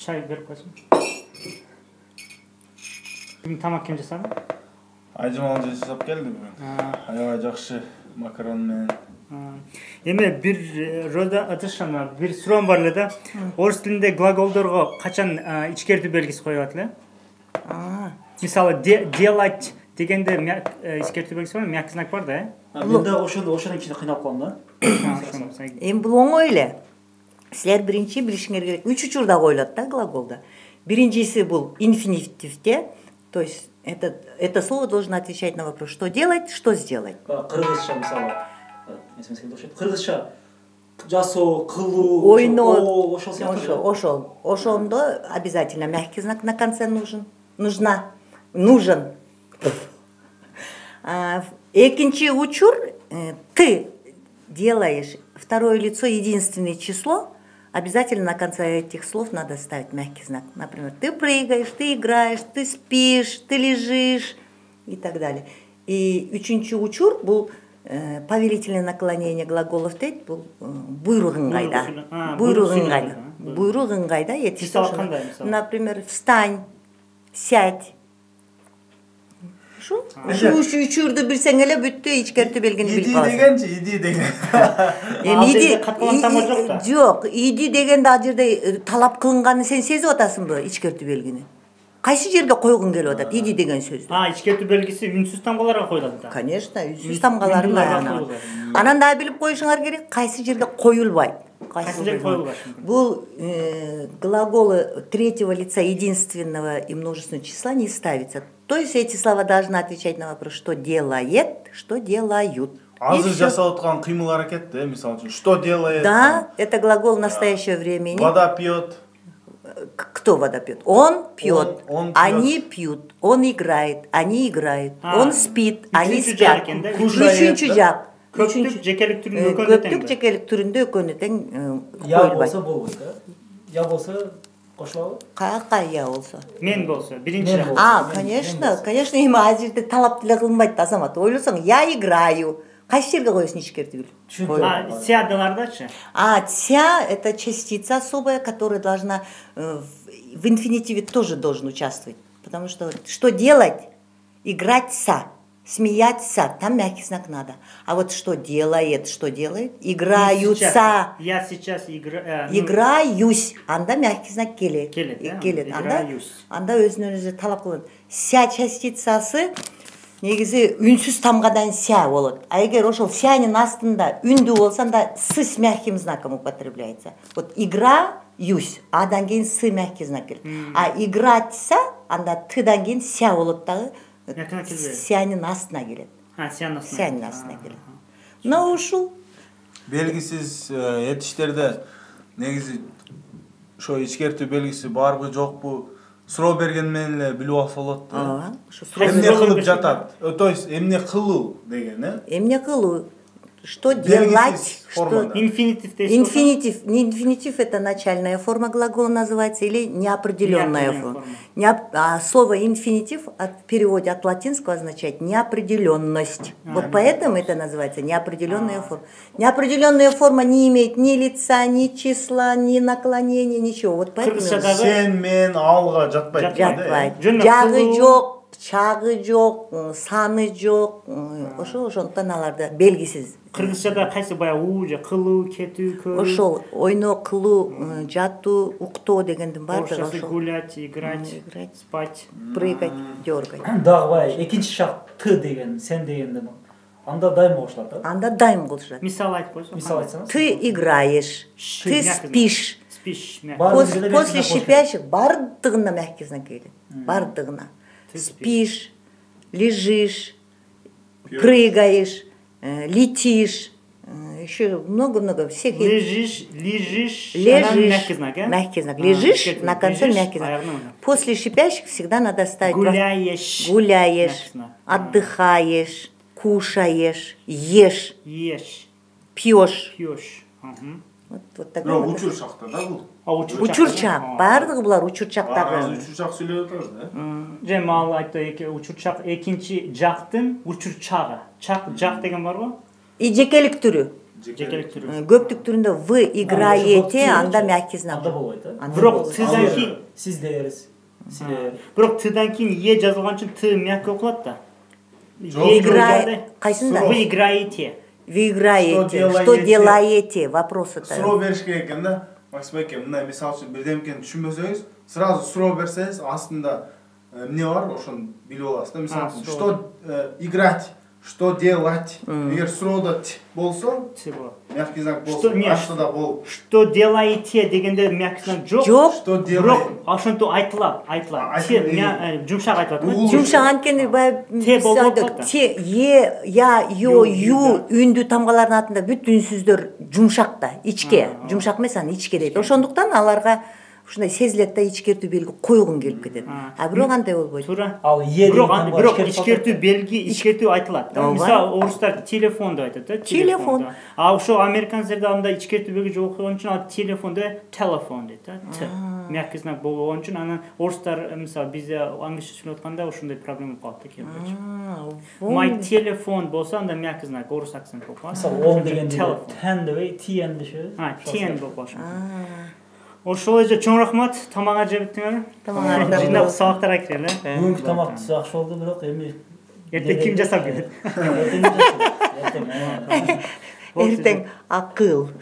Çay verip koysun. Tamam kim жасады? Айжамал жасап келди бүгүн. Аябай жакшы макарон менен. Эми бир Роза Атышевна бир суроом бар эле да. Орус тилинде глаголдорго качан ичкертүү белгиси коюлат эле? Мисалы делать дегенде ичкертүү белгиси бар, мягкий знак бар да, Мен да ошондон кийин кыйналып калдым да. Эми бул оңой эле. Силер биринчи билишиңер керек. 3 учурда коюлат да глаголдо. Биринчиси бул инфинитивде, то есть это слово должно отвечать на вопрос, что делать, что сделать. Кыргызча мисалы, кыргызча жасоо, кылуу, ойноо, ошол сыяктуу. Ошондо обязательно мягкий знак на конце нужен. Экинчи учур, ты делаешь второе лицо единственное число, обязательно на конце этих слов надо ставить мягкий знак. Например, ты прыгаешь, ты играешь, ты спишь, ты лежишь и так далее. И үчүнчү учур бул повелительное наклонение глаголов дейт, бул буйрук ыңгайда. Буйрук ыңгайда жетишти. Например, встань, сядь. Ушу учурду билсең эле бүттү, ичкертүү белгини билип каласың. Иди деген. Жок, иди дегенде ал жерде талап кылынганын сен сезип атасыңбы, ичкертүү белгини? Кайсы жерге койгуң келип атат иди деген сөздү? Ичкертүү белгиси үнсүз тамгаларга коюлат да. Конечно, үнсүз тамгаларына. Анан да билип коюшуңар керек, кайсы жерге коюлбайт. Бул глаголы третьего лица единственного и множественного числа не ставится. То есть эти слова должны отвечать на вопрос, что делает, что делают. Азыр жасап аткан кыймыл аракет да, мисалы үчүн, что делает? Да, это глагол настоящего времени. Вода пьет. Кто вода пьет? Он пьет. Они пьют. Он играет. Они играют. Он спит. Они спят. Үчүнчү жак. Көптүк жекелик түрүндө экөөнү тең Я болсо болбойт да. Я болсо кошулабы? Каяка я болсо? Мен болсо, биринчи. Конечно, эми ал жерде талап деле кылынбайт Азамат. Ойлосоң, я играю. Кайсы жерге коесуң ичкертүү билип? Сядылардачы? Ся это частица особая, которая должна в инфинитиве тоже должен участвовать. Потому что делать? Играться. Смеяться, там мягкий знак надо. А вот что делает? Играются. Я сейчас играю. Играюсь. Анда мягкий знак келет. Играюсь. Анда өзүнөн өзү талап кылат. Ся частицасы негизи үнсүз тамгадан ся болот. А эгер ошол сянын астында үндүү болсо, анда с мягким знаком употребляется. Вот играюсь, адан кийин с мягкий знак келет. А играться, анда тыдан кийин ся болот дагы. Сянын астына келет. Сянын астына келет. Мына ушул белгисиз этиштерде негизи ошо ичкертүү белгиси барбы жокпу суроо берген менен эле билип алса болот да. Эмне кылып жатат? То есть эмне кылуу деген, Эмне кылуу? Что делать? Инфинитив. Инфинитив это начальная форма глагола называется или неопределенная форма. Слово инфинитив в переводе от латинского означает неопределенность. Вот поэтому это называется неопределенная форма. Неопределенная форма не имеет ни лица, ни числа, ни наклонения, ничего. Вот поэтому сен мен алга жатпайт. Жагы жок, чагы жок, саны жок. Ошондон аларды белгисиз. Кыргызчада кайсы баягы уу же кылуу, кетүү, көрүү. Ошол ойноо, кылуу, жатуу, уктоо дегендин баардыгы ошол. Гулять, играть, спать, прыгать, дёргать. Дагы баягы экинчи шарт ты деген, сен дегенден. Анда дайым кошулат да? Анда дайым кошулат. Мисал айтып койсоң. Мисал айтсаңыз. Ты играешь, ты спишь. После После шипящих бардыгына мягкий знак келет. Бардыгына. Спишь, лежишь, прыгаешь, летишь, еще много-много всех. Лежишь, мягкий знак, мягкий знак. Лежишь, на конце мягкий знак. После шипящих всегда надо ставить гуляешь, отдыхаешь, кушаешь, ешь, пьешь. Вот такой. Учурчакта да бул? Учурчак, баардыгы булар учурчактагы. Учурчак сүйлөп атабыз да? Же мал айтты учурчак экинчи жактын учурчагы. Жак деген бар го? Жекелик түрү. жекелик түрү. Көптүк түрүндө в играете, анда мягкий знак. Анда болбойт, э? Бирок тдан кийин Сиздер, силер. бирок тдан кийин е жазылган үчүн т мягкий окулат да. Кайсында? Вы играете. Вы играете. Что делаете? Вопрос это. Суроо бериш керек экен да. Максим аке, мына мисалы үчүн бирдемкени түшүнбөсөңүз, сразу суроо берсеңиз, астында эмне бар, ошону билип аласыз да. Мисалы үчүн, что играть, что делать. Эгер суроодо т болсо, мягкий знак болсо, аштада бол. Что делаете дегенде мягкий знак жок. Что Бирок делаете? ошентип айтылат. Жумшак айтылат. Жумшак анткени те, я, ю үндүү тамгалардын атында бүт үнсүздөр жумшак да, ичке. Жумшак эмес, аны ичке дейт. Ошондуктан аларга ушундай сезилет да, ичкертүү белги койгун келип кетет. А бирок андай болбойт. Туура. Ал е бирок ичкертүү белги, ичкертүү айтылат. Мисалы орустар телефон деп айтат, да? Телефон. А ошо американцарда андай ичкертүү белги жок болгон үчүн ал телефонду телефон дейт, да? Т. Мягкий знак болгон үчүн анан орустар мисалы бизде англисче сүйлөп атканда ошондой проблема болуп калат экен. My телефон болсо анда мягкий знак, орус акцент болуп калат. Мисалы 10 дегенде тен деп, тен дешеби? Тен болуп калат. Ошол эже чоң рахмат, тамак жебиттиңер. Тамак жыйнап сабактарга кирели. Бүгүнкү тамак жакшы болду, бирок эми эртең ким жасап келет? Эртең акыл.